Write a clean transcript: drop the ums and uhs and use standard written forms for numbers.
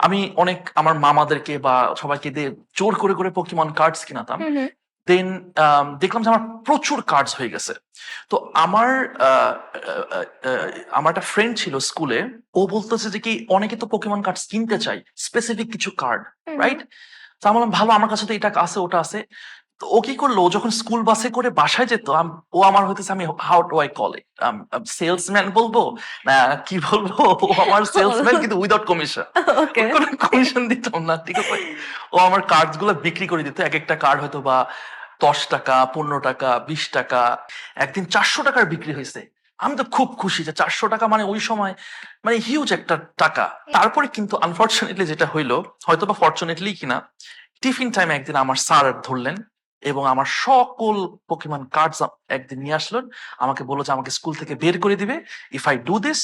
আমি অনেক আমার মামাদেরকে বা সবাইকে দিয়ে জোর করে করে পোকেমন কার্ডস কিনাতাম। হুম, হুম। দেন দেখলাম যে আমার প্রচুর কার্ডস হয়ে গেছে। তো আমার আহ, আহ, আহ, আমার একটা ফ্রেন্ড ছিল স্কুলে। ও বলতেছে যে কি অনেকে তো পোকেমন কার্ডস কিনতে চাই, স্পেসিফিক কিছু কার্ড, হুম, হুম। রাইট? তো আমি বললাম ভালো, আমার কাছে তো এটা আছে ওটা আছে। তো ও কি করলো, ও যখন স্কুল বাসে করে বাসায় যেত, ও আমার হইতেছে, আমি how do I call it, salesman বলবো না কি বলবো, ও আমার সেলসম্যান কিন্তু উইদাউট কমিশন। ওকে। কোনো কমিশন দিতাম না, ঠিক আছে? ও আমার কার্ড গুলো বিক্রি করে দিত, এক একটা কার্ড হয়তো বা 10 টাকা, 15 টাকা, 20 টাকা। একদিন 400 টাকার বিক্রি হয়েছে। আমি তো খুব খুশি যে 400 টাকা মানে ওই সময় মানে হিউজ একটা টাকা। তারপরে কিন্তু আনফর্চুনেটলি যেটা হইলো, হয়তো বা ফর্চুনেটলি কিনা, টিফিন টাইমে একদিন আমার স্যার ধরলেন এবং আমার সকল পোকেমন কার্ডস একদিন নিয়ে আসলেন। আমাকে বললো যে আমাকে স্কুল থেকে বের করে দিবে ইফ আই ডু দিস।